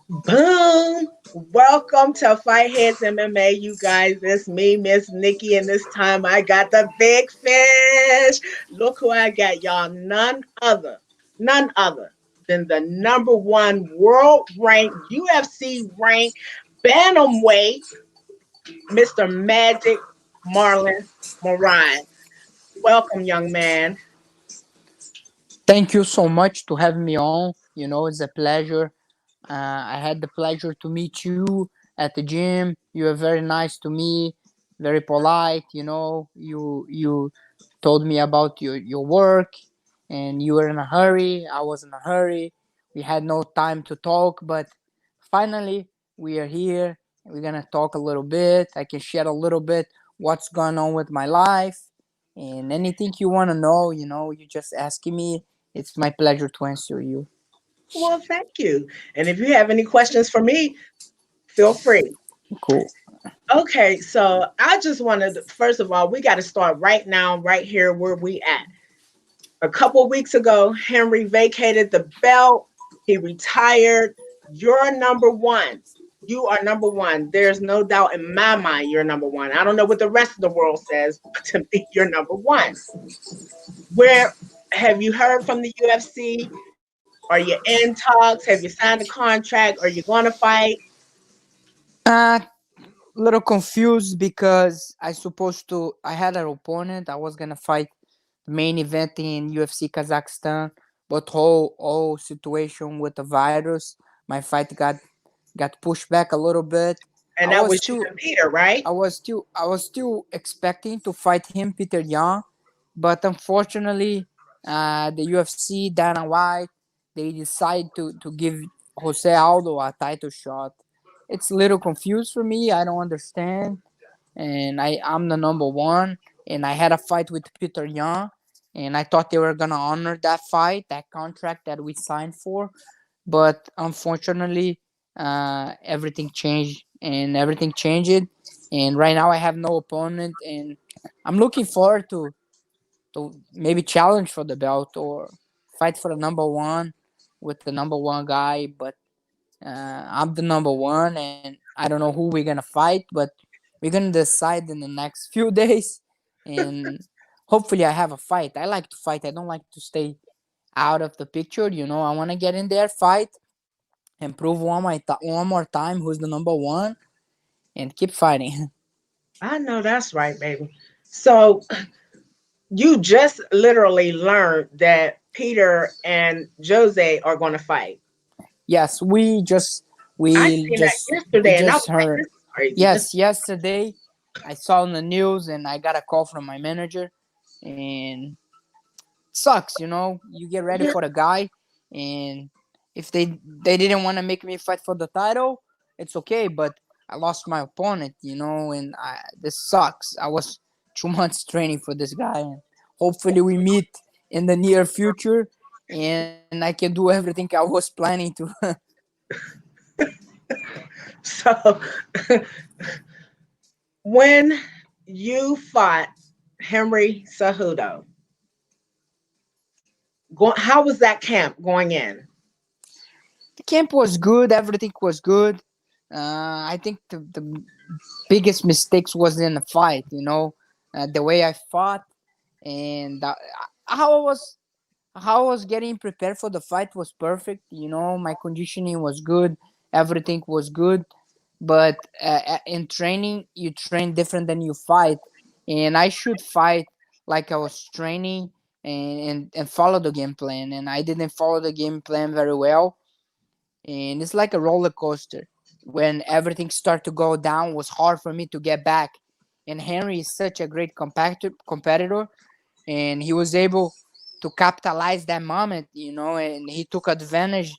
Boom! Welcome to Fight Heads MMA, you guys. It's me, Miss Nikki, and this time I got the big fish. Look who I got, y'all. None other than the number one world ranked, UFC ranked Bantamweight, Mr. Magic Marlon Moraes. Welcome, young man. Thank you so much to have me on. It's a pleasure. I had the pleasure to meet you at the gym. You were very nice to me, very polite. You told me about your work, and you were in a hurry. I was in a hurry. We had no time to talk, but finally we are here. We're gonna talk a little bit. I can share a little bit what's going on with my life, and anything you want to know. You just asking me. It's my pleasure to answer you. Well, thank you. And if you have any questions for me, feel free. Cool. Okay, so I just wanted, first of all, we got to start right now, right here where we at. A couple of weeks ago, Henry vacated the belt. He retired. You're number one. You are number one. There's no doubt in my mind you're number one. I don't know what the rest of the world says, but to me, you're number one. Where have you heard from the UFC? Are you in talks? Have you signed a contract? Are you going to fight? Uh, Little confused because I had an opponent. I was gonna fight the main event in UFC Kazakhstan, but whole situation with the virus, my fight got pushed back a little bit. I And that was was you still and Peter, right? I was still expecting to fight him, Peter Yan, but unfortunately, the UFC Dana White, they decide to give Jose Aldo a title shot. It's a little confused for me. I don't understand, and I'm the number one, and I had a fight with Peter Yan, and I thought they were gonna honor that fight, that contract that we signed for, but unfortunately, everything changed, and everything changed, and right now I have no opponent, and I'm looking forward to maybe challenge for the belt or fight for the number one with the number one guy, but I'm the number one, and I don't know who we're gonna fight, but we're gonna decide in the next few days, and hopefully I have a fight. I like to fight. I don't like to stay out of the picture. I want to get in there, fight, and prove one more time who's the number one, and keep fighting. I know that's right, baby. So you just literally learned that Peter and Jose are going to fight. Yes, I we seen that just we yesterday and I was just like, heard. this is crazy. Yes, yesterday I saw on the news, and I got a call from my manager, and sucks. You get ready Yeah. for the guy, and if they didn't want to make me fight for the title, it's okay. But I lost my opponent, and this sucks. I was 2 months training for this guy, and hopefully we meet in the near future, and I can do everything I was planning to. So when you fought Henry Cejudo, how was that camp going in? The camp was good. Everything was good. I think the biggest mistakes was in the fight. The way I fought, and how I was how I was getting prepared for the fight was perfect. My conditioning was good. Everything was good. But in training, you train different than you fight, and I should fight like I was training and follow the game plan. And I didn't follow the game plan very well, and it's like a roller coaster. When everything started to go down, it was hard for me to get back. And Henry is such a great competitor, and he was able to capitalize that moment, and he took advantage.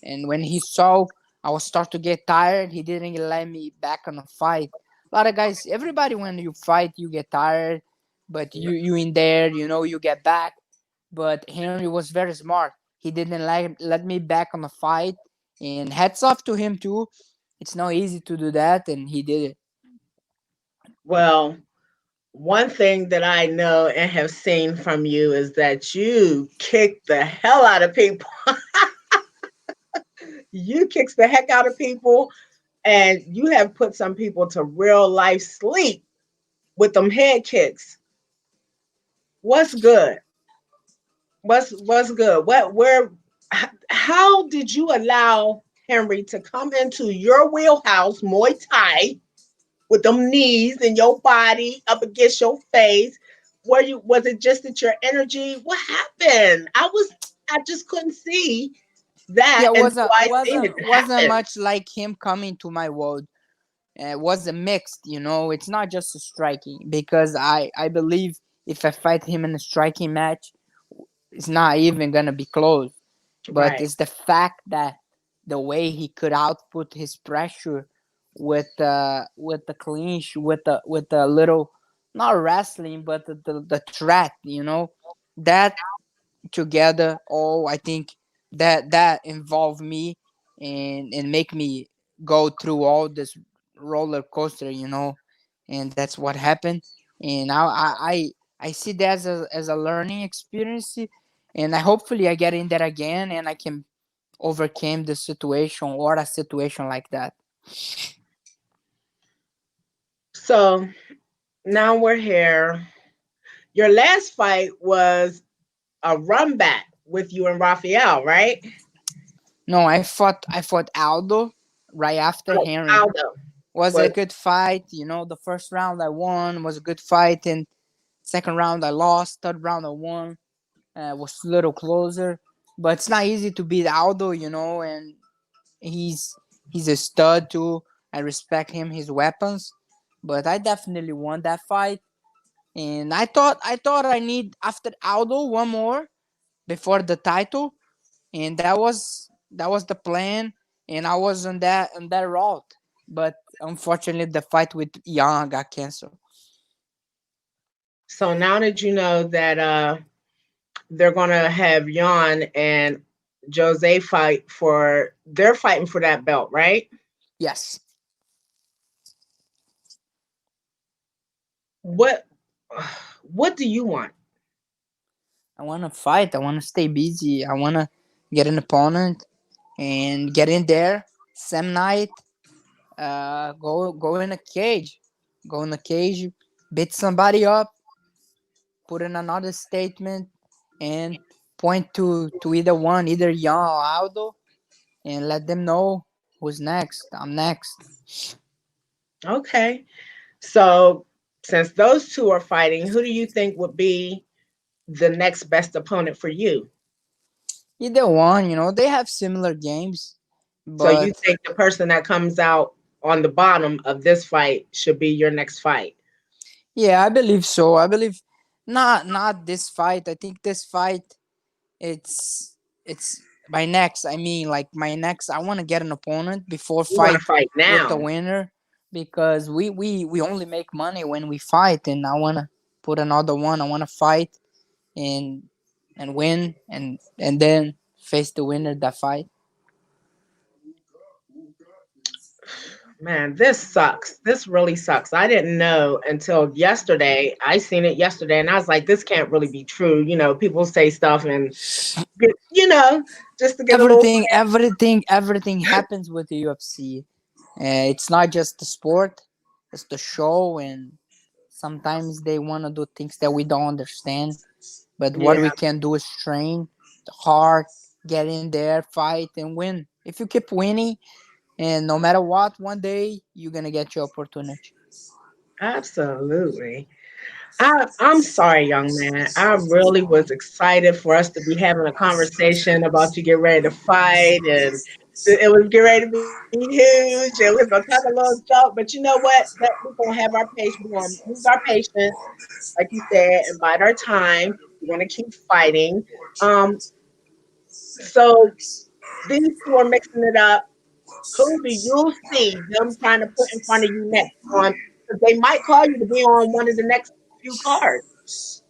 And when he saw I was start to get tired, he didn't let me back on the fight. A lot of guys, everybody, when you fight, you get tired, but you in there, you get back. But Henry was very smart. He didn't let me back on the fight, and hats off to him too. It's not easy to do that, and he did it. Well, one thing that I know and have seen from you is that you kick the hell out of people. You kicks the heck out of people, and you have put some people to real life sleep with them head kicks. What's good? What's good? How did you allow Henry to come into your wheelhouse, Muay Thai, with them knees and your body up against your face? Was it just that your energy? What happened? I just couldn't see that Yeah, until I seen it wasn't happen. much like him coming to my world. Was a mixed, it's not just a striking, because I believe if I fight him in a striking match, it's not even gonna be close. But Right. it's the fact that the way he could output his pressure with the clinch, with the little, not wrestling, but the threat, that together, all I think that involve me and make me go through all this roller coaster, and that's what happened. And I see that as a learning experience, and I hopefully I get in there again and I can overcome the situation or a situation like that. So now we're here. Your last fight was a run back with you and Raphael, right? No, I fought Aldo right after Oh, Henry. Aldo Was a was good fight. The first round I won was a good fight, and second round I lost. Third round I won. Was a little closer, but it's not easy to beat Aldo, and he's he's a stud too. I respect him, his weapons, but I definitely won that fight. And I thought I need after Aldo one more before the title, and that was the plan, and I was on that route. But unfortunately, the fight with Yang got canceled. so now that you know that they're gonna have Jan and Jose they're fighting for that belt, right? Yes, What what do you want? I want to fight. I want to stay busy. I want to get an opponent and get in there same night. Go in a cage, go in a cage, beat somebody up, put in another statement, and point to either one, either Jan or Aldo, and let them know who's next. I'm next. Okay. So since those two are fighting, who do you think would be the next best opponent for you? Either one, they have similar games, So you but think the person that comes out on the bottom of this fight should be your next fight? yeah, I believe so. I believe not this fight. I think this fight, it's my next. I mean, like my next. I want to get an opponent before You want to fight fight with the now. winner, because we only make money when we fight, and I want to put another one. I want to fight and win, and then face the winner that fight. Man, this sucks. This really sucks. I didn't know until yesterday. I seen it yesterday and I was like, this can't really be true. People say stuff and just to get a little Everything happens with the UFC. It's not just the sport; it's the show, and sometimes they want to do things that we don't understand. But what yeah, we can do is train hard, get in there, fight, and win. If you keep winning, and no matter what, one day you're gonna get your opportunity. absolutely. I'm sorry, young man. I really was excited for us to be having a conversation about you get ready to fight, and it was getting ready to be huge, and we was gonna talk a little stuff. But you know what? That we're gonna have our patience. We're gonna use our patience, like you said, and bide our time. We're gonna keep fighting. Um, so these two are mixing it up. Who do you see them trying to put in front of you next on? Because they might call you to be on one of the next few cards.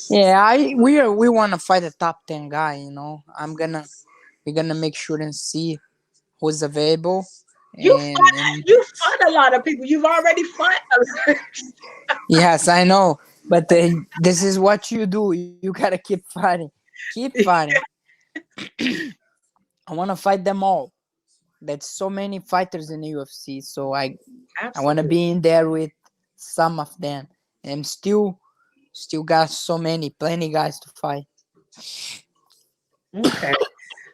Yeah, we want to fight a top 10 guy. We're gonna make sure and see who's available, You and fought and you fought a lot of people. You've already fought a lot. yes, I know, but this is what you do. You gotta keep fighting, keep fighting. I want to fight them all. There's so many fighters in the UFC, so I want to Absolutely. be in there with some of them. And still got so many, plenty guys to fight. Okay.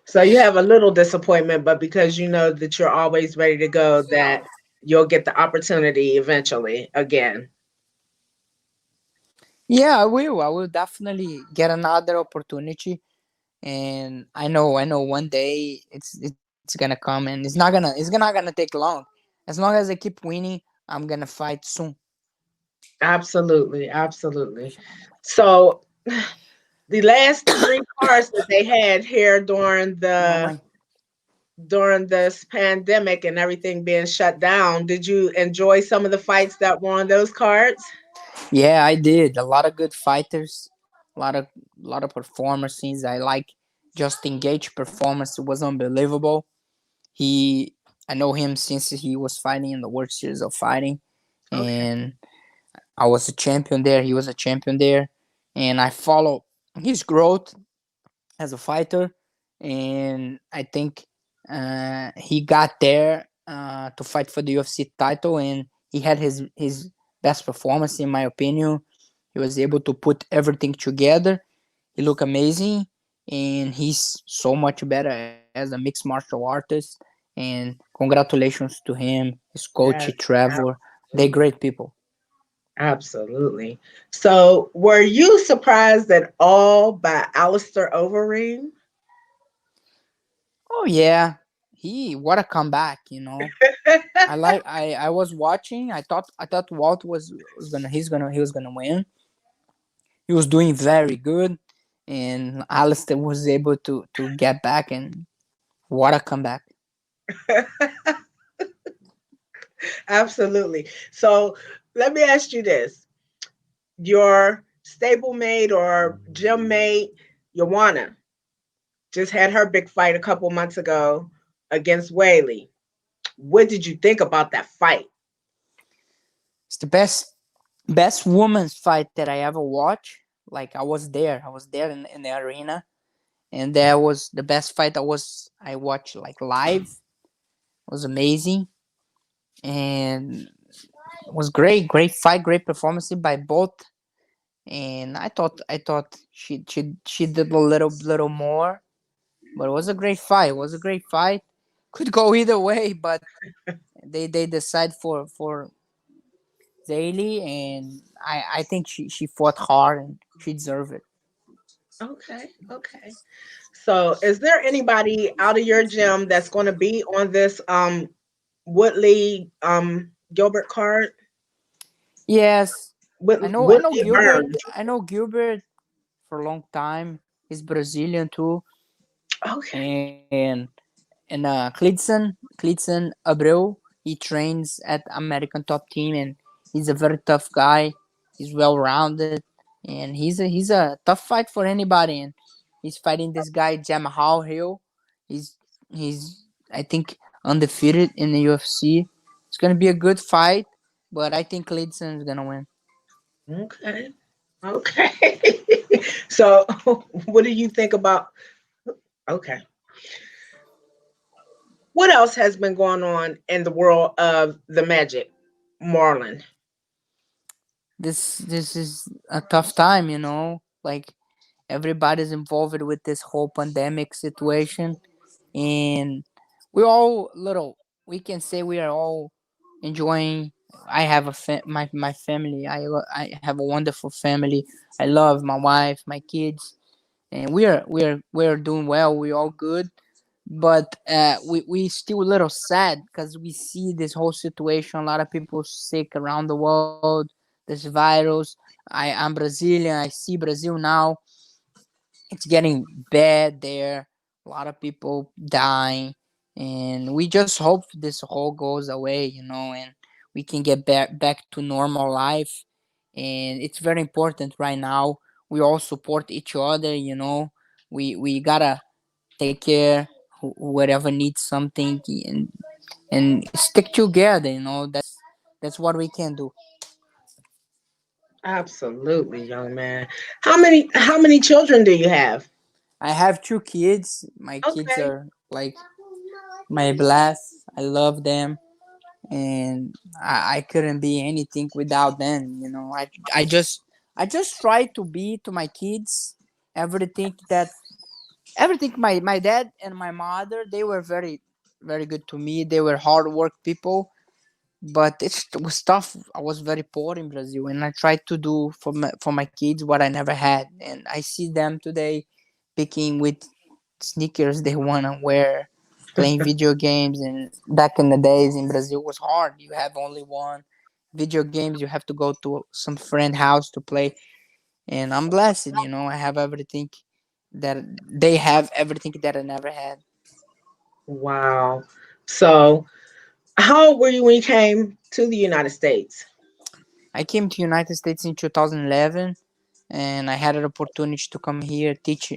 So you have a little disappointment, but because you know that you're always ready to go, that you'll get the opportunity eventually again. Yeah, I will. I will definitely get another opportunity, and I know one day it's gonna come, and it's not gonna take long. As long as I keep winning, I'm gonna fight soon. Absolutely, absolutely. So the last three cards that they had here Mamãe. during this pandemic and everything being shut down, did you enjoy some of the fights that were on those cards? Yeah, I did. A lot of good fighters, a lot of performances. I like Justin Gage performance. It was unbelievable. He I know him since he was fighting in the World Series of Fighting, Okay. and I was a champion there. He was a champion there, and I follow his growth as a fighter, and I think he got there to fight for the UFC title, and he had his best performance in my opinion. He was able to put everything together. He looked amazing, and he's so much better as a mixed martial artist. And congratulations to him, his coach Yes, Trevor. They absolutely. great people. Absolutely. So, were you surprised at all by Alistair Overeem? Oh yeah, he what a comeback! I was watching. I thought Walt was gonna he was gonna win. He was doing very good, and Alistair was able to get back, and what a comeback! Absolutely. So, let me ask you this. Your stablemate or gym mate, Joanna, just had her big fight a couple months ago against Whaley. What did you think about that fight? It's the best women's fight that I ever watched. Like I was there. I was there in the arena, and that was the best fight I watched like live. It was amazing, and it was great fight, great performance by both. And I thought she did a little more, but it was a great fight. It was a great fight. Could go either way, but they decide for Daly, and I think she fought hard and she deserved it. Okay, okay. So, is there anybody out of your gym that's going to be on this Woodley Gilbert card? Yes, I know Woodley Gilbert. Burns. I know Gilbert for a long time. He's Brazilian too, Okay. and Clidson Abreu. He trains at American Top Team, and he's a very tough guy. He's well rounded, and he's a tough fight for anybody. And he's fighting this guy Jamal Hill. He's I think undefeated in the UFC. It's gonna be a good fight, but I think Clidson is gonna win. Okay. Okay. So, what do you think about? Okay. What else has been going on in the world of the Magic, Marlon? This is a tough time, Like everybody's involved with this whole pandemic situation, and we're all little. We can say we are all enjoying. I have my family. I have a wonderful family. I love my wife, my kids, and we're doing well. We're all good, but we still a little sad because we see this whole situation. A lot of people sick around the world. This virus. I'm Brazilian. I see Brazil now. It's getting bad there. A lot of people dying, and we just hope this whole goes away, and we can get back to normal life. And it's very important right now. We all support each other, We gotta take care whoever needs something, and stick together. That's what we can do. Absolutely, young man. How many children do you have? I have two kids. My kids Okay. are like my blast. I love them, and I couldn't be anything without them. You know, I just try to be to my kids everything that everything my dad and my mother, they were very good to me. They were hard work people, but it was tough. I was very poor in Brazil, and I tried to do for my kids what I never had, and I see them today picking with sneakers they wanna wear, playing video games. And back in the days in Brazil was hard. You have only one video games. You have to go to some friend house to play. And I'm blessed, you know. I have everything that they have, everything that I never had. Wow. So, how old were you when you came to the United States? I came to United States in 2011, and I had an opportunity to come here teach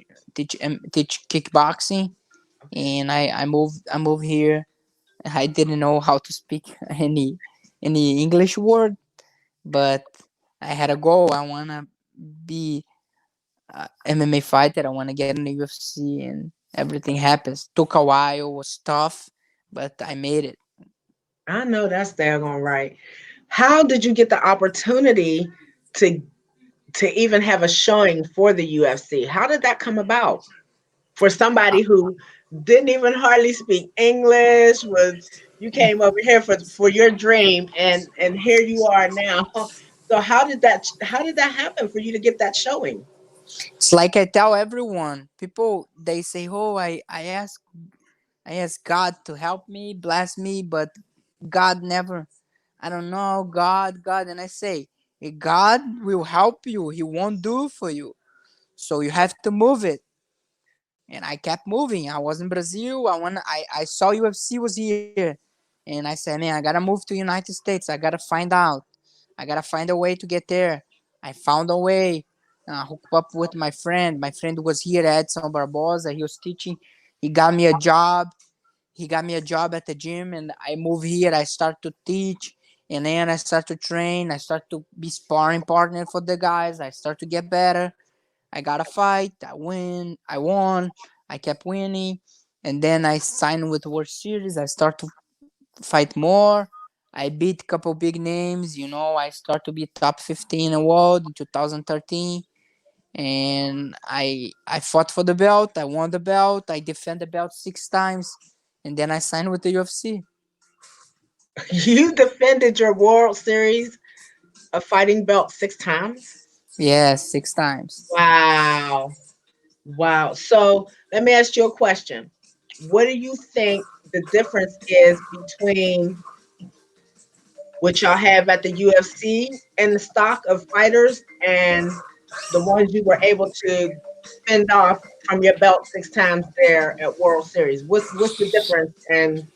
kickboxing. And I moved here. I didn't know how to speak any English word, but I had a goal. I wanna be a MMA fighter. I wanna get in the UFC, and everything happens. Took a while, was tough, but I made it. I know that's daggone right. How did you get the opportunity to even have a showing for the UFC? How did that come about for somebody who didn't even hardly speak English? Was you came over here for your dream, and here you are now. So how did that happen for you to get that showing? It's like I tell everyone. People they say, "Oh, I ask God to help me, bless me," but God never. I don't know, God, and I say, God will help you. He won't do for you. So you have to move it. And I kept moving. I was in Brazil. I saw UFC was here. And I said, man, I gotta move to United States. I gotta find out. I gotta find a way to get there. I found a way. Hooked up with my friend. My friend was here at Edson Barbosa. He was teaching. He got me a job. He got me a job at the gym, and I moved here. I start to teach, and then I start to train. I start to be sparring partner for the guys. I start to get better. I got a fight. I win. I won. I kept winning, and then I signed with World Series. I start to fight more. I beat a couple big names. You know, I start to be top 15 in the world in 2013, and I fought for the belt. I won the belt. I defend the belt 6 times, and then I signed with the UFC. You defended your World Series of fighting belt 6 times. Yeah, 6 times. Wow. Wow. So let me ask you a question. What do you think the difference is between what y'all have at the UFC and the stock of fighters and the ones you were able to fend off from your belt 6 times there at World Series? What's the difference? And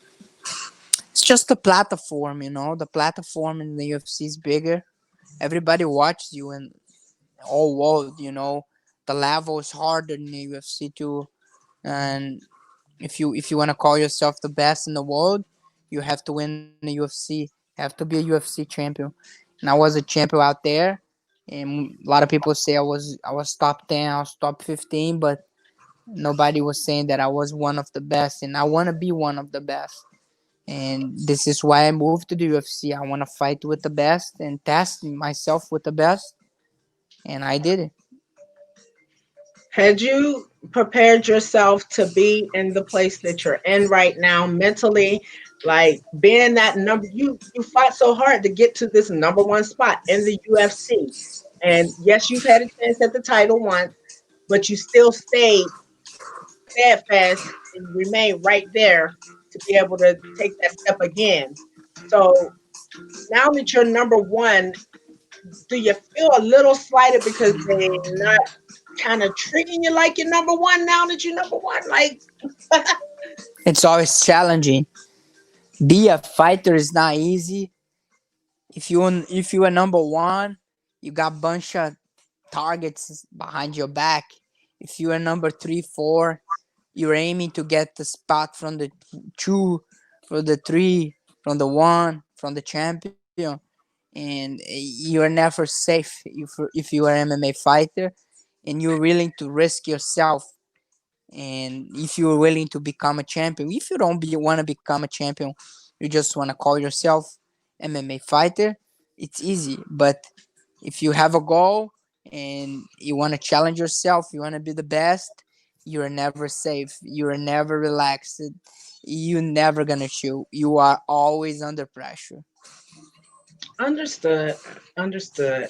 It's just the platform, you know. The platform in the UFC is bigger. Everybody watches you in all world, you know. The level is harder in the UFC too. And if you want to call yourself the best in the world, you have to win the UFC. You have to be a UFC champion. And I was a champion out there. And a lot of people say I was top 10, I was top 15, but nobody was saying that I was one of the best, and I want to be one of the best. And this is why I moved to the UFC. I want to fight with the best and test myself with the best, and I did it. had you prepared yourself to be in the place that you're in right now mentally, like being that number, you fought so hard to get to this number one spot in the UFC. And yes, you've had a chance at the title once, but you still stayed steadfast and you remained right there to be able to take that step again. So now that you're number one, do you feel a little slighted because they're not kind of treating you like you're number one now that you're number one? Like, It's always challenging. Be a fighter is not easy. If you are number one, you got bunch of targets behind your back. If you are number 3, 4, you're aiming to get the spot from the two, from the three, from the one, from the champion, and you're never safe if you are an MMA fighter, and you're willing to risk yourself. And if you're willing to become a champion, if you don't want to become a champion, you just want to call yourself MMA fighter, it's easy. But if you have a goal and you want to challenge yourself, you want to be the best, you're never safe, you're never relaxed, you're never gonna chill, you are always under pressure. Understood. Understood.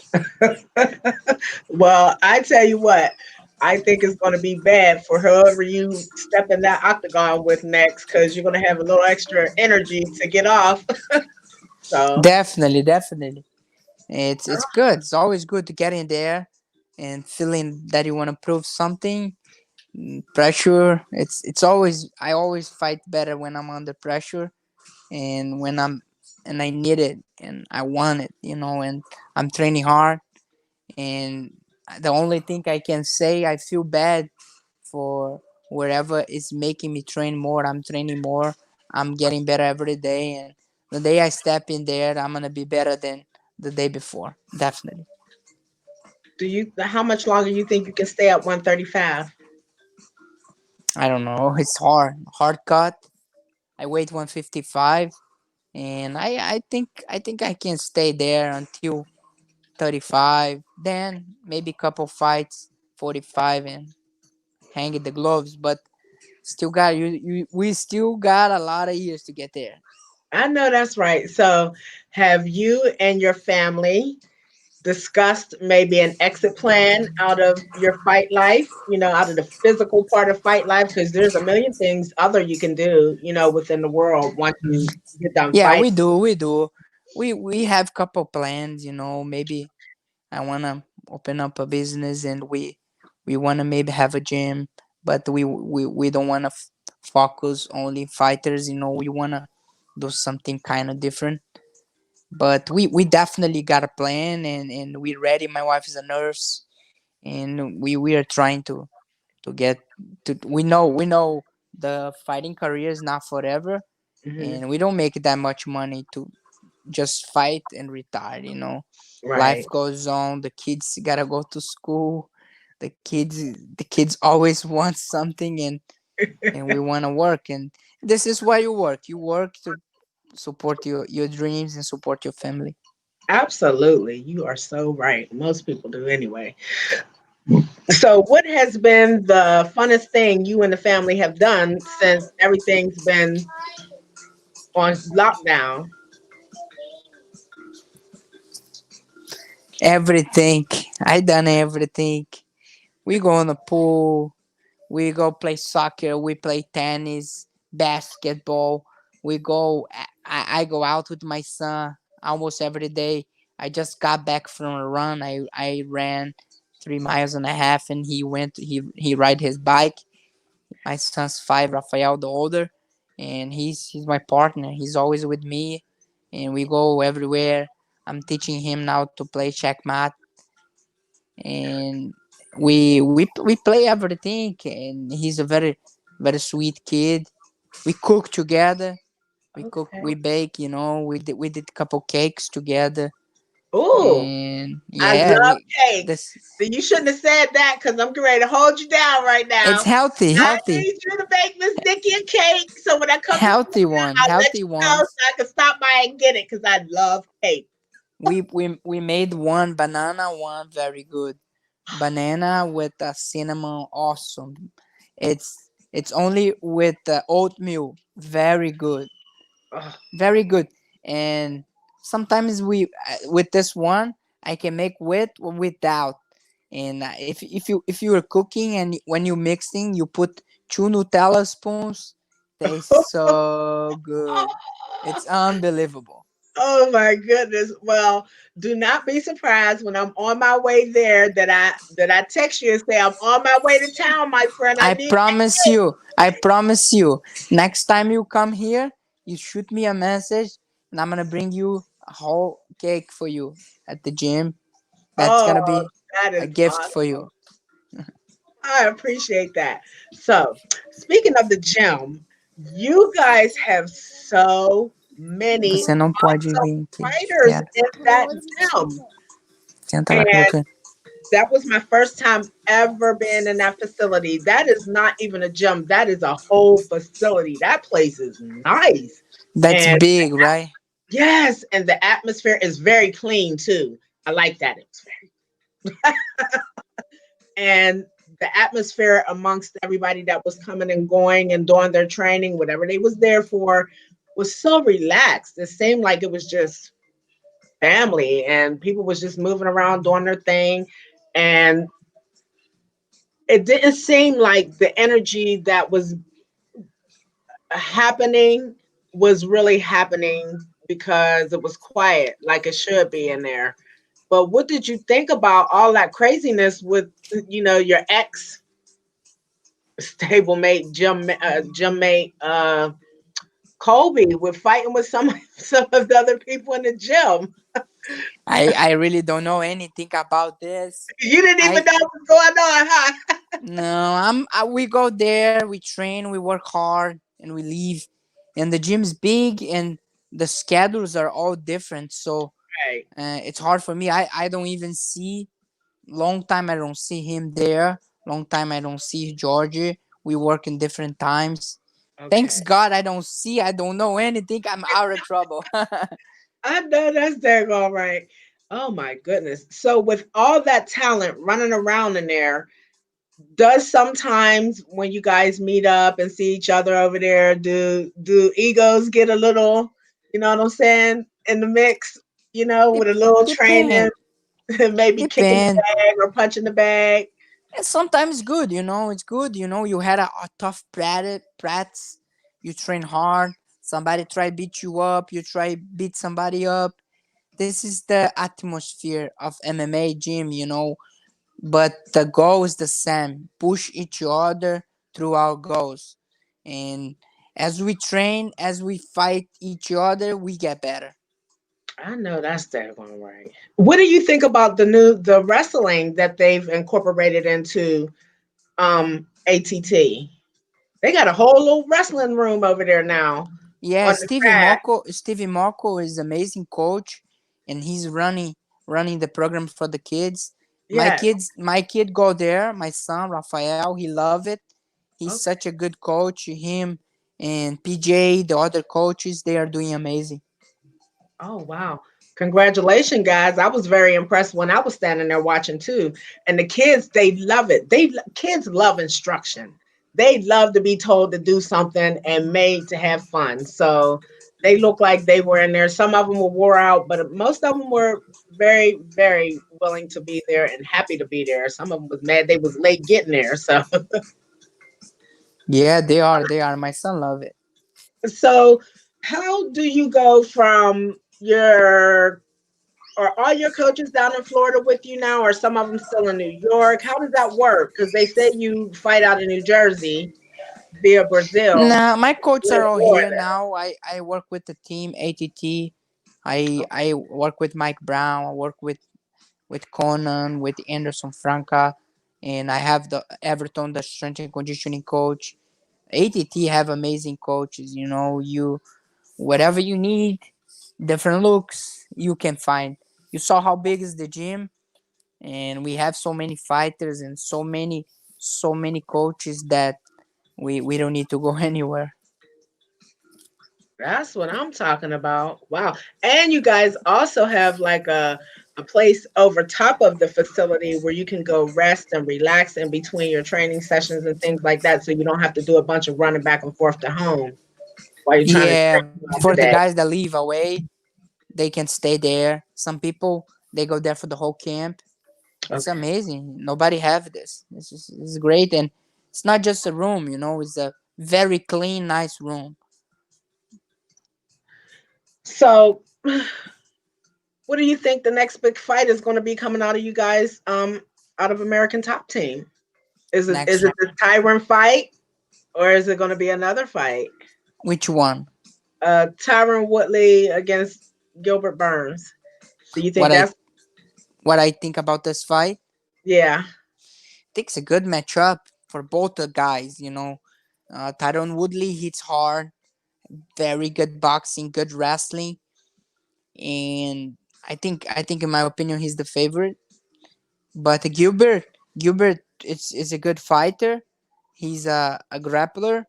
Well, I tell you what, I think it's going to be bad for whoever you step in that octagon with next because you're going to have a little extra energy to get off. So, Definitely, definitely. It's good. It's always good to get in there and feeling that you want to prove something. Pressure. It's always, I always fight better when I'm under pressure, and when I'm, and I need it and I want it, and I'm training hard. And the only thing I can say, I feel bad for wherever is making me train more. I'm training more. I'm getting better every day, and the day I step in there, I'm gonna be better than the day before. Definitely. how much longer you think you can stay at 135? I don't know. It's hard cut. I weigh 155, and I think I can stay there until 35. Then maybe couple fights, 45, and hang the gloves. But still got we still got a lot of years to get there. I know that's right. So, have you and your family discussed maybe an exit plan out of your fight life, out of the physical part of fight life? Because there's a million things other you can do, within the world once you get done Yeah, fighting. we do. We have couple plans. Maybe I wanna open up a business, and we wanna maybe have a gym, but we don't wanna focus only fighters. We wanna do something kind of different. But we definitely got a plan, and we ready. My wife is a nurse, and we are trying to get to. We know the fighting career is not forever, Hmm. and we don't make that much money to just fight and retire. Life Right. goes on. The kids gotta go to school. The kids always want something, and we want to work, and this is why you work to support your dreams and support your family. Absolutely. You are so right. Most people do anyway. So, what has been the funnest thing you and the family have done since everything's been on lockdown? Everything. I done everything. We go in the pool. We go play soccer. We play tennis, basketball. We go. I go out with my son almost every day. I just got back from a run. I ran 3 miles and a half, and he ride his bike. My son's 5, Rafael, the older, and he's my partner. He's always with me, and we go everywhere. I'm teaching him now to play checkmate, and we play everything. And he's a very very sweet kid. We cook together. We cook. Okay. We bake. We did a couple cakes together, Oh, and I yeah, love we cakes. this See, you shouldn't have said that because I'm getting ready to hold you down right it's now. healthy, I healthy, need you to make Miss Nikki a cake. So when I come to healthy Florida, one, I'll let healthy you know ones. so I can stop by and get it because I love cake. We made one banana one very good. Banana with a cinnamon, awesome. It's only with the oatmeal, very good, Oh, very good. And sometimes we with this one I can make with or without. And if you are cooking, and when you mixing, you put 2 Nutella spoons, tastes so good. It's unbelievable. oh my goodness. Well, do not be surprised when I'm on my way there that I text you and say I'm on my way to town, my friend. I I need promise you, I promise you, next time you come here, you shoot me a message, and I'm gonna bring you a whole cake for you at the gym. That's oh, gonna be that a is gift for awesome. you. I appreciate that. So, speaking of the gym, you guys have so many Você não pode awesome vir aqui. fighters Quero. in that gym. Senta lá que eu vou And ver. That was my first time ever being in that facility. That is not even a gym. That is a whole facility. That place is nice. That's And big, right? yes, and the atmosphere is very clean too. I like that. It was very, and the atmosphere amongst everybody that was coming and going and doing their training, whatever they was there for, was so relaxed. It seemed like it was just family and people was just moving around doing their thing. And it didn't seem like the energy that was happening was really happening because it was quiet like it should be in there. But what did you think about all that craziness with your ex stablemate gym mate Colby with fighting with some some of the other people in the gym? I really don't know anything about this. You didn't even I know what was going on, huh? No, we go there, we train, we work hard, and we leave. And the gym's big, and the schedules are all different. So Right. it's hard for me. I don't even see. Long time I don't see him there. Long time I don't see Georgie. We work in different times. Thanks Okay. God I don't see. I don't know anything. I'm out of trouble. I know that's dang all right. Oh my goodness. So with all that talent running around in there, does sometimes when you guys meet up and see each other over there, do egos get a little, you know what I'm saying, in the mix, with a little training, Depend. maybe kicking the Depend. bag or punching the bag? And sometimes good, it's good, you had a tough practice, you train hard, somebody try beat you up, you try beat somebody up. This is the atmosphere of MMA gym. But the goal is the same, push each other through our goals. And as we train, as we fight each other, we get better. I know that's daggone right. What do you think about the wrestling that they've incorporated into ATT? They got a whole little wrestling room over there now Yeah, on the track. Stevie Moko is amazing coach, and he's running the program for the kids. Yes. My kid go there. My son Rafael, he love it. He's Okay. such a good coach. Him and PJ, the other coaches, they are doing amazing. Oh, wow. Congratulations, guys. I was very impressed when I was standing there watching too. And the kids, they love it. Kids love instruction. They love to be told to do something and made to have fun. So they look like they were in there. Some of them were wore out, but most of them were very, very willing to be there and happy to be there. Some of them was mad they was late getting there. So Yeah, they are. They are. My son love it. so how do you go from your are all your coaches down in Florida with you now, or some of them still in New York? How does that work? Because they say you fight out in New Jersey via Brazil, Nah, my coaches you're in are all here Florida. now. I work with the team ATT. I Oh, I work with Mike Brown. I work with Conan, with Anderson Franca, and I have the Everton, the strength and conditioning coach. ATT have amazing coaches. You whatever you need, different looks you can find. You saw how big is the gym, and we have so many fighters and so many coaches that we don't need to go anywhere. that's what I'm talking about. Wow. And you guys also have like a place over top of the facility where you can go rest and relax in between your training sessions and things like that. So you don't have to do a bunch of running back and forth to home while you're trying to Yeah, train throughout the for the day. guys that leave away, they can stay there. Some people they go there for the whole camp. It's Okay. amazing. Nobody have this. This is great, and it's not just a room. It's a very clean, nice room. So what do you think the next big fight is going to be coming out of you guys out of American Top Team? Is Next it one, the Tyron fight or is it going to be another fight? which one? Tyron Woodley against Gilbert Burns. Do you think What I that's what I think about this fight? yeah? I think it's a good matchup for both the guys. Tyron Woodley hits hard, very good boxing, good wrestling, and I think in my opinion he's the favorite. But Gilbert is a good fighter. He's a grappler,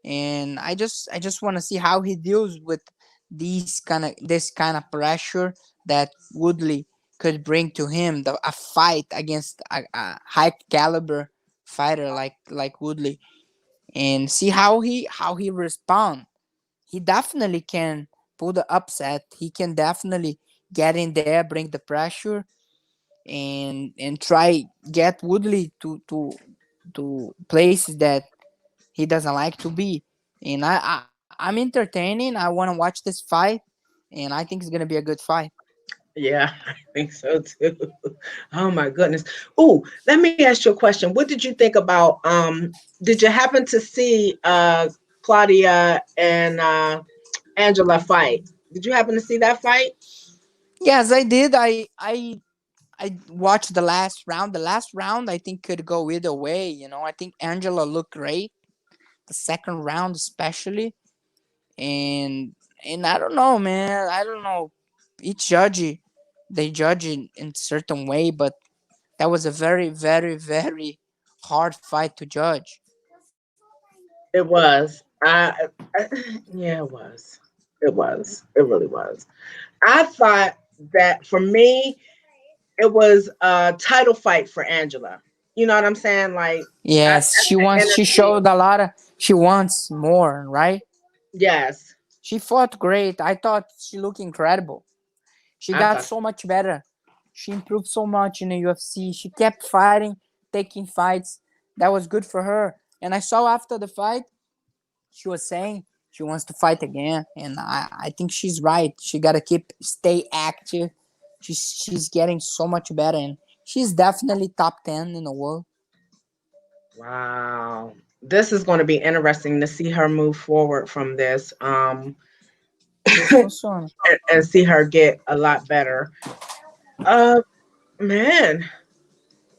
and I just want to see how he deals with this kind of pressure that Woodley could bring to him. A fight against a high caliber fighter like Woodley, and see how he respond. He definitely can pull the upset. He can definitely get in there, bring the pressure, and try get Woodley to places that he doesn't like to be. And I'm entertaining. I want to watch this fight, and I think it's gonna be a good fight. Yeah, I think so too. Oh my goodness. Oh, let me ask you a question. What did you think about did you happen to see Claudia and Angela fight? Did you happen to see that fight? Yes, I did. I watched the last round. The last round I think could go either way. I think Angela looked great. The second round especially, and I don't know, man. I don't know. Each judge, they judge in certain way, but that was a very, very, very hard fight to judge. It was. I yeah, it was. It was. It really was. I thought that for me, it was a title fight for Angela. You know what I'm saying? Like Yes, that's she the wants. She energy. showed a lot of. She wants more, right? Yes, She fought great. I thought she looked incredible. She I got thought so much better. She improved so much in the UFC. She kept fighting, taking fights. That was good for her. And I saw after the fight, she was saying she wants to fight again. And I think she's right. She gotta stay active. She's getting so much better, and she's definitely top 10 in the world. wow. This is going to be interesting to see her move forward from this Yes, funciona. and see her get a lot better. Uh man,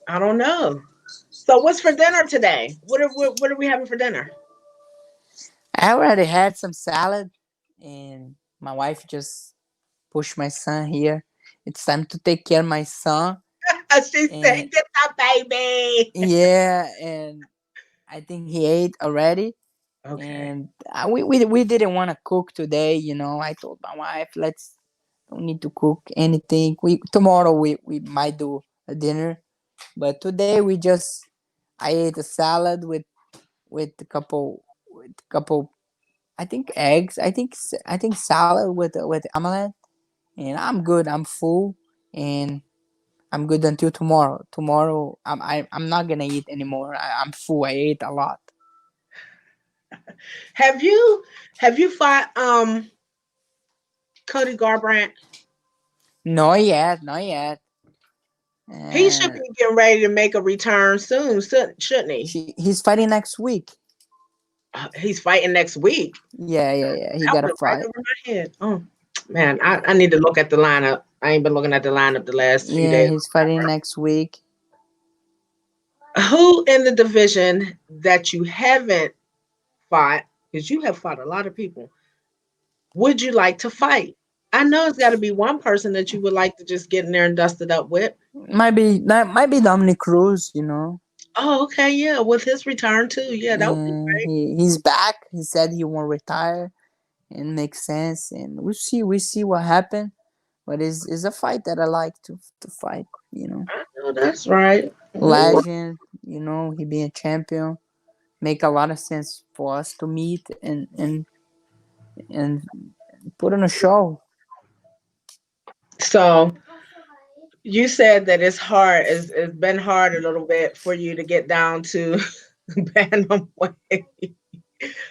I don't know. So what's for dinner today? What are we having for dinner? I already had some salad, and my wife just pushed my son here. It's time to take care of my son, She and said, "Get the baby." yeah, and I think he ate already. Okay. And we didn't want to cook today. I told my wife, let's don't need to cook anything. We tomorrow we might do a dinner, but today I ate a salad with a couple I think eggs. I think salad with omelette, and I'm good. I'm full, and I'm good until tomorrow. Tomorrow I'm not gonna eat anymore. I'm full. I ate a lot. Have you fought Cody Garbrandt? Not yet. Not yet. He should Uh, be getting ready to make a return soon, shouldn't he? he's fighting next week. He's fighting next week. Yeah, yeah, yeah. He That got a went right fight. over my head. Oh man, I need to look at the lineup. I ain't been looking at the lineup the last few Yeah, days. he's fighting next week. Who in the division that you haven't fought, because you have fought a lot of people, would you like to fight? I know it's got to be one person that you would like to just get in there and dust it up with. Might be Dominic Cruz. Oh, okay, yeah, with his return too. Yeah, that would be And great. he's back. He said he won't retire, and makes sense. And we see what happened. But it's a fight that I like to fight. I know that's right. Ooh. Legend. He being a champion make a lot of sense for us to meet and put on a show. So you said that it's hard. It's been hard a little bit for you to get down to Bantamweight.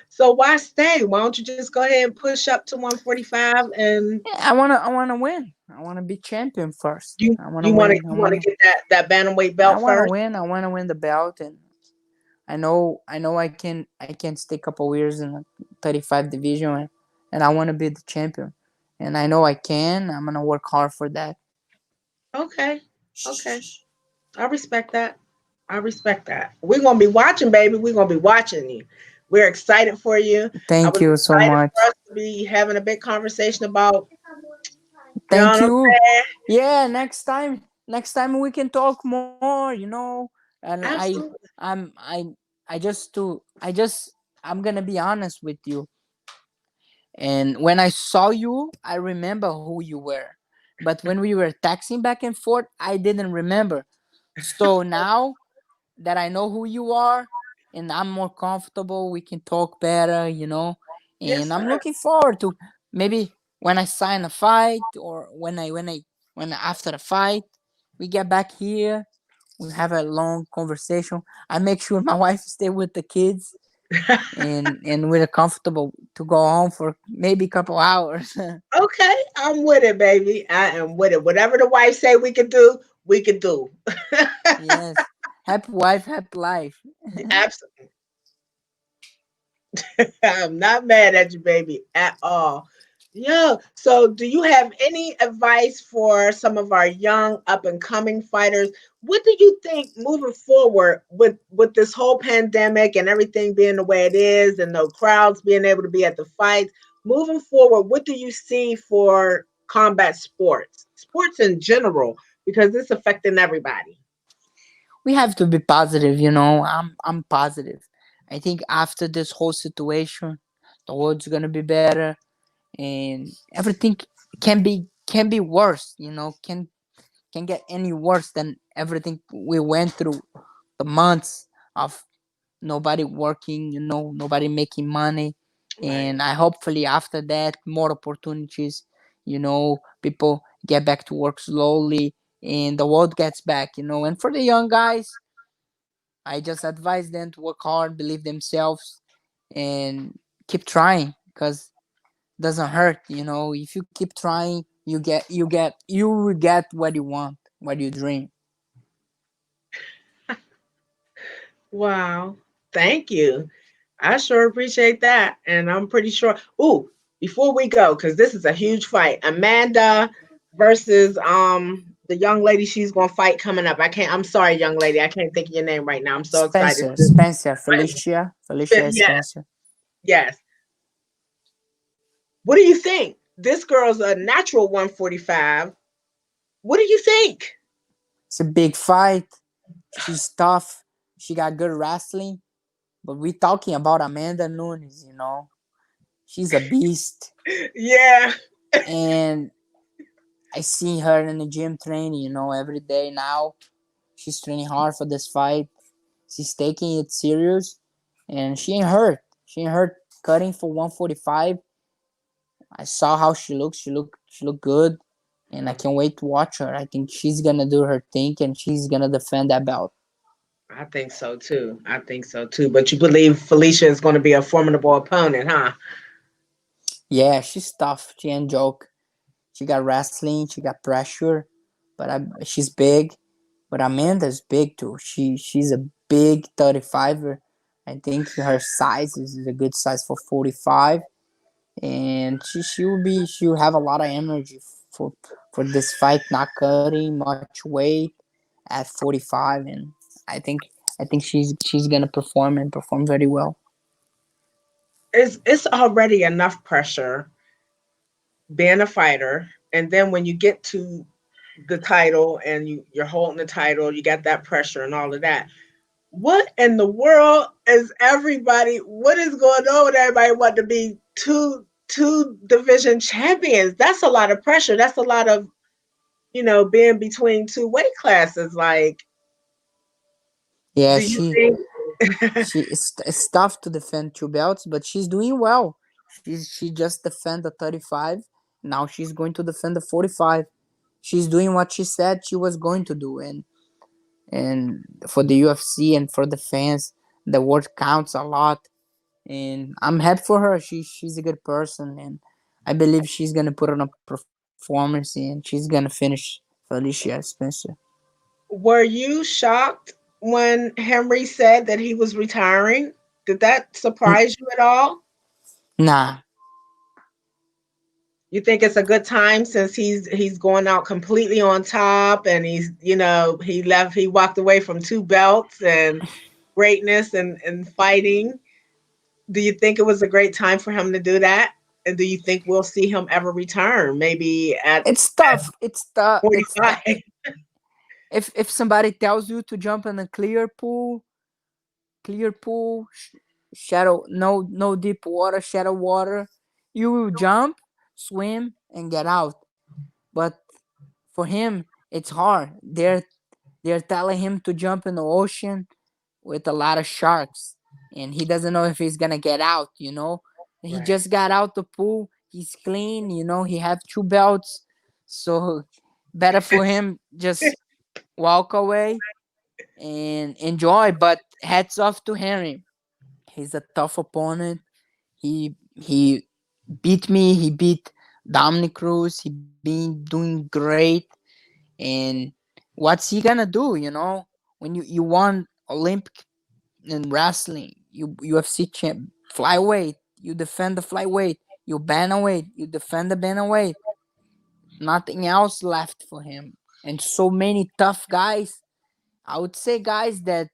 So why stay? Why don't you just go ahead and push up to 145 and Yeah, I wanna win. I wanna be champion first. you I wanna you want to win. I you want to wanna get that bantamweight I belt wanna first? win. I wanna win the belt, and I know I can stay a couple years in the 35 division, and I wanna be the champion. And I know I can. I'm gonna work hard for that. Okay. Okay. I respect that. I respect that. We're gonna be watching, baby. We're gonna be watching you. We're excited for you. I Thank was you so excited much. for us to be having a big conversation about, you know Thank what I'm you. saying? Yeah, next time. next time we can talk more, and Absolutely. I'm I just to I just I'm gonna be honest with you. And when I saw you, I remember who you were. But when we were texting back and forth, I didn't remember. So now that I know who you are and I'm more comfortable, we can talk better, Yes, And I'm sir. looking forward to maybe when I sign a fight, or when after the fight, we get back here, we have a long conversation. I make sure my wife stay with the kids, and we're comfortable to go home for maybe a couple hours. Okay, I'm with it, baby. I am with it. Whatever the wife say we can do, we can do. Yes. Happy wife, happy life. Absolutely. I'm not mad at you, baby, at all. Yeah. So, do you have any advice for some of our young up and coming fighters? What do you think moving forward with this whole pandemic and everything being the way it is, and no crowds being able to be at the fights? Moving forward, what do you see for combat sports, sports in general, because it's affecting everybody? We have to be positive, I'm positive. I think after this whole situation, the world's gonna be better, and everything can be worse, can get any worse than everything we went through, the months of nobody working, nobody making money. Right. And I hopefully after that more opportunities, people get back to work slowly, and the world gets back, and for the young guys, I just advise them to work hard, believe themselves, and keep trying, because doesn't hurt, if you keep trying, you will get what you want, what you dream. Wow. Thank you. I sure appreciate that. And I'm pretty sure. Ooh, before we go, because this is a huge fight. Amanda versus the young lady she's gonna fight coming up. I'm sorry, young lady. I can't think of your name right now. I'm so excited. Spencer, Felicia Yes, Spencer. yes. What do you think? This girl's a natural 145. What do you think? It's a big fight. She's tough. She got good wrestling. But we talking about Amanda Nunes, She's a beast. Yeah. And I see her in the gym training, every day now. She's training hard for this fight. She's taking it serious. And she ain't hurt. She ain't hurt cutting for 145. I saw how she looks. She look good. And I can't wait to watch her. I think she's gonna do her thing, and she's gonna defend that belt. I think so too. I think so too. But you believe Felicia is going to be a formidable opponent, huh? Yeah, she's tough. She ain't joke. She got wrestling. She got pressure, but she's big. But Amanda's big too. She's a big 35er. I think her size is a good size for 45, and she'll have a lot of energy for for this fight. Not cutting much weight at 45, and I think I think she's gonna perform very well. It's already enough pressure being a fighter, and then when you get to the title and you're holding the title, you got that pressure and all of that. What in the world is everybody? What is going on with everybody wanting to be two division champions? That's a lot of pressure. That's a lot of being between two weight classes. Like, Yeah, do you think? it's tough to defend two belts, but she's doing well. She just defended the 35. Now she's going to defend the 45. She's doing what she said she was going to do, and for the UFC and for the fans, the word counts a lot. And I'm happy for her. She's a good person, and I believe she's gonna put on a performance, and she's gonna finish Felicia Spencer. Were you shocked when Henry said that he was retiring? Did that N- surprise you at all? Nah, You think it's a good time since he's going out completely on top, and he walked away from two belts and greatness and fighting. Do you think it was a great time for him to do that? And do you think we'll see him ever return? Maybe at it's tough. It's tough. 45. If somebody tells you to jump in a clear pool, shadow, no deep water, shadow water, you will jump, swim, and get out. But for him, it's hard. They're telling him to jump in the ocean with a lot of sharks, and he doesn't know if he's gonna get out. He Right. just got out the pool. He's clean. He have two belts, so better for him just walk away and enjoy. But hats off to Henry. He's a tough opponent. He beat me. He beat Dominic Cruz. He been doing great. And what's he gonna do? When you won Olympic in wrestling, you UFC champ, flyweight, you defend the flyweight, you bantamweight, you defend the bantamweight. Nothing else left for him, and so many tough guys. I would say guys that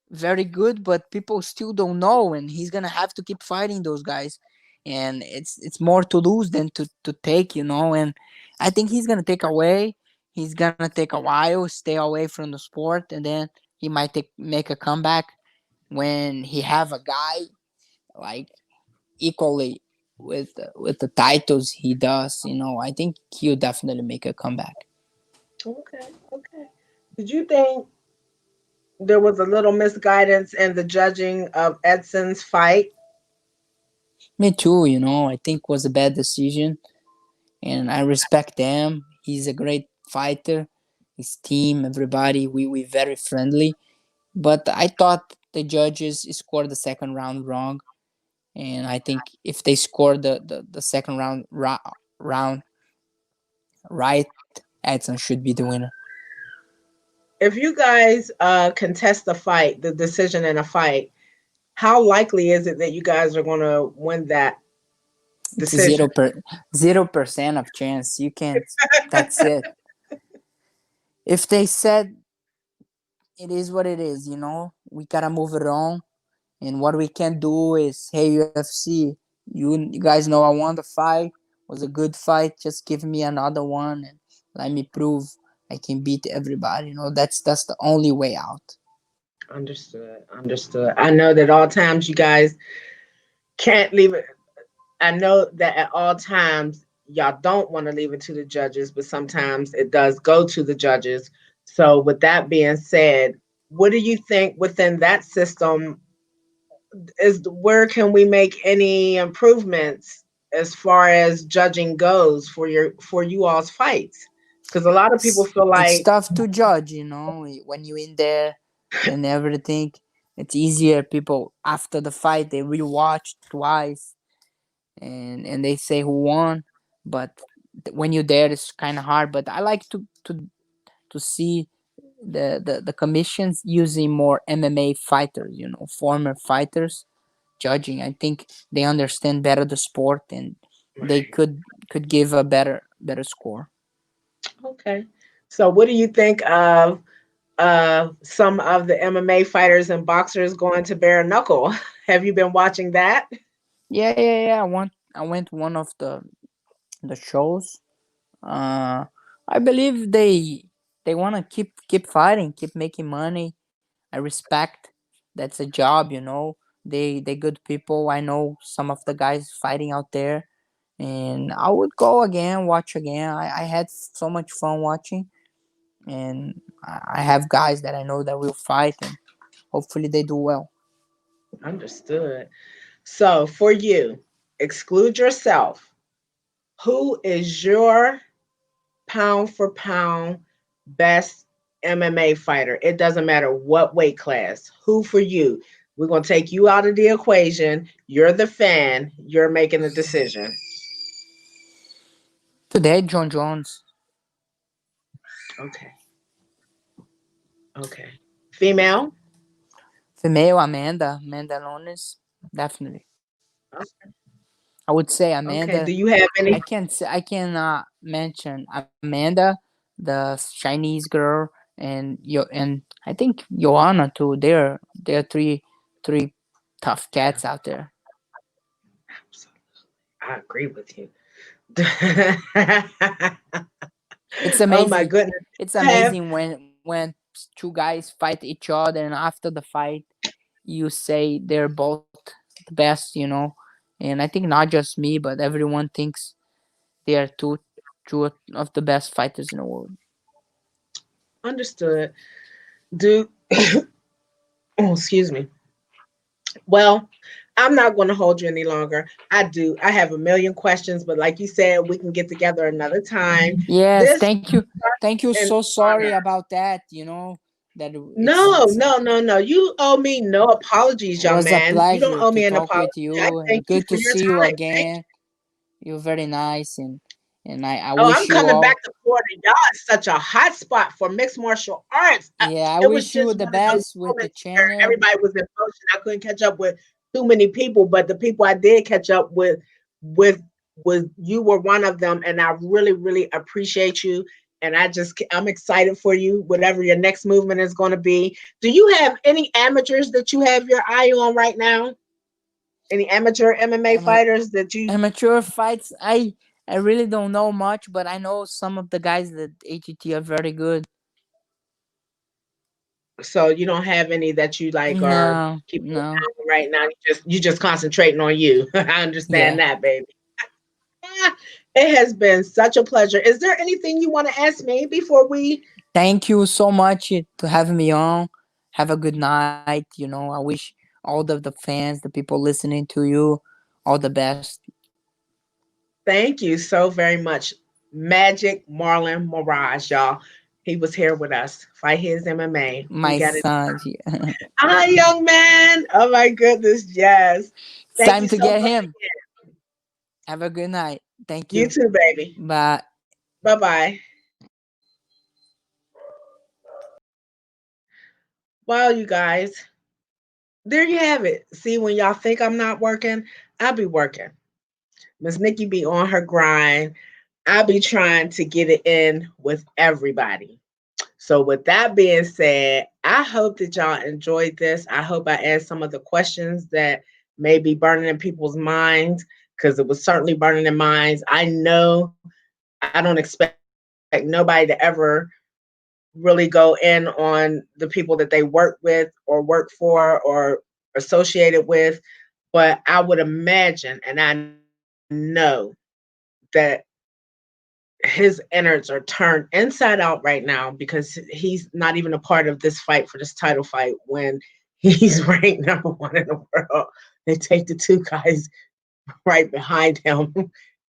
very good, but people still don't know, and he's gonna have to keep fighting those guys. And it's more to lose than to take. And I think he's gonna take away. He's gonna take a while, stay away from the sport, and then he might make a comeback when he have a guy like equally with the titles he does. I think he'll definitely make a comeback. Okay. Okay. Did you think there was a little misguidance in the judging of Edson's fight? Me too. I think was a bad decision, and I respect them. He's a great fighter. His team, everybody, we very friendly. But I thought the judges scored the second round wrong, and I think if they scored the second round right, Edson should be the winner. If you guys contest the fight, the decision in a fight, how likely is it that you guys are going to win that It's a decision? 0% of chance. You can't. That's it. If they said it is what it is, we gotta move it on. And what we can do is, hey UFC, you guys know I won the fight. It was a good fight. Just give me another one and let me prove I can beat everybody. That's the only way out. Understood. Understood. I know that all times you guys can't leave it. I know that at all times y'all don't want to leave it to the judges, but sometimes it does go to the judges. So, with that being said, what do you think within that system is where can we make any improvements as far as judging goes for you all's fights? Because a lot of people feel It's like tough to judge, when you in there and everything. It's easier. People after the fight they rewatch twice and they say who won, but when you're there it's kind of hard. But I like to see the commissions using more MMA fighters, former fighters judging. I think they understand better the sport and they right. could give a better score. Okay. So, what do you think of some of the MMA fighters and boxers going to bare knuckle? Have you been watching that? Yeah. I went one of the shows. uh I believe they want to keep fighting, keep making money. I respect. That's a job. They good people. I know some of the guys fighting out there, and I would go again, watch again. I had so much fun watching, and I have guys that I know that will fight, and hopefully they do well. Understood. So, for you, exclude yourself. Who is your pound for pound best MMA fighter? It doesn't matter what weight class. Who for you? We're going to take you out of the equation. You're the fan. You're making the decision. Today, John Jones. Okay. Okay. Female? Female, Amanda Nunes, definitely. I would say Okay. Do Amanda. you have any? I can mention Amanda, the Chinese girl, and I think Joanna too. They're three tough cats out there. I agree with you. It's Oh my amazing. goodness. It's I have amazing when two guys fight each other, and after the fight, you say they're both the best, you know. And I think not just me, but everyone thinks they are two of the best fighters in the world. Understood. Do oh, excuse me. Well, I'm not going to hold you any longer. I do. I have a million questions, but like you said, we can get together another time. Yes, This thank you. Thank you. an So sorry honor. about that. You know that No, no, no, no. You owe me no apologies, young was a man. You don't pleasure owe to me an talk apology. with I you, and thank you good for to your see you time. Thank again. You're very nice, and I Oh, I'm wish you coming back all. to Florida. Y'all is such a hot spot for mixed martial arts. Yeah, I It was wish you just the one of those best with the moments where channel. everybody was in motion. I couldn't catch up with too many people, but the people I did catch up with you were one of them, and I really, really appreciate you. And I'm excited for you, whatever your next movement is going to be. Do you have any amateurs that you have your eye on right now? Any amateur MMA Ama- fighters that you Amateur fights, I really don't know much, but I know some of the guys that ATT are very good. So you don't have any that you like are No, keeping an no, eye on right now. You just concentrating on you. I understand yeah. that, baby. Ah, it has been such a pleasure. Is there anything you want to ask me before we Thank you so much to have me on. Have a good night. You know, I wish all the fans, the people listening to you, all the best. thank you so very much? Magic Marlon Moraes, y'all. He was here with us. Fight his MMA. We My got it. son. Hi, young man. Oh my goodness. Yes. It's Thank time you to so get much him. again. Have a good night. Thank You you. too, baby. Bye. Bye bye. Well, you guys, there you have it. See, when y'all think I'm not working, I'll be working. Miss Nikki be on her grind. I'll be trying to get it in with everybody. So, with that being said, I hope that y'all enjoyed this. I hope I asked some of the questions that may be burning in people's minds because it was certainly burning in minds. I know I don't expect nobody to ever really go in on the people that they work with or work for or associated with, but I would imagine and I know that his innards are turned inside out right now because he's not even a part of this fight for this title fight when he's ranked number one in the world. They take the two guys right behind him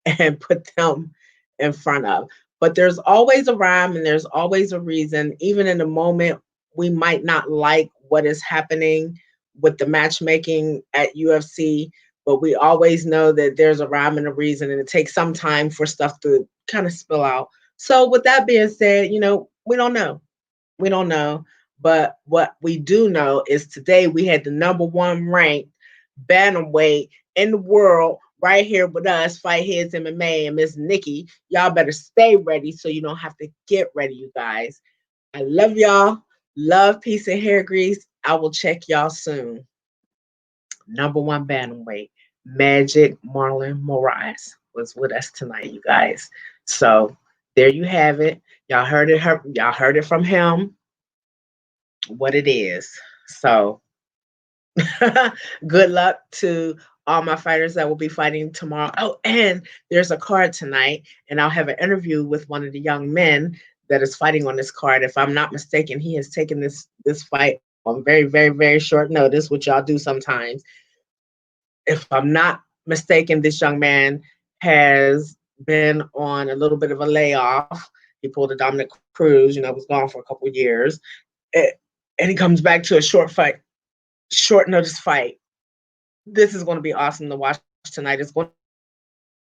and put them in front of. But there's always a rhyme and there's always a reason. Even in the moment, we might not like what is happening with the matchmaking at UFC, but we always know that there's a rhyme and a reason, and it takes some time for stuff to kind of spill out. So, with that being said, we don't know. We don't know. But what we do know is today we had the number one ranked bantamweight in the world right here with us, Fight Heads MMA and Miss Nikki. Y'all better stay ready so you don't have to get ready, you guys. I love y'all. Love, peace, and hair grease. I will check y'all soon. Number one bantamweight, Magic Marlon Moraes was with us tonight, you guys. So there you have it. Y'all heard it from him what it is. So good luck to all my fighters that will be fighting tomorrow. Oh, and there's a card tonight, and I'll have an interview with one of the young men that is fighting on this card. If I'm not mistaken, he has taken this fight on very, very, very short notice, which y'all do sometimes. If I'm not mistaken, this young man has been on a little bit of a layoff. He pulled a Dominic Cruz, was gone for a couple of years. It, and he comes back to a short notice fight. This is going to be awesome to watch tonight. It's going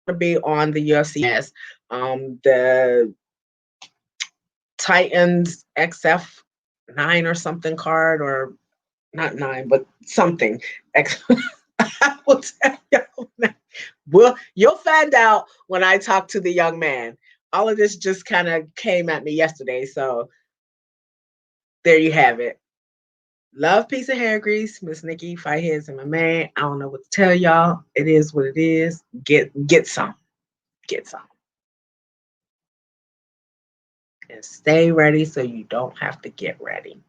to be on the UFC Fight Pass. The Titans XF9 or something card, or not nine, but something. I will tell y'all now. Well, you'll find out when I talk to the young man. All of this just kind of came at me yesterday. So there you have it. Love, piece of hair grease, Miss Nikki, Fight Heads, and my man. I don't know what to tell y'all. It is what it is. Get some. Get some. and stay ready so you don't have to get ready.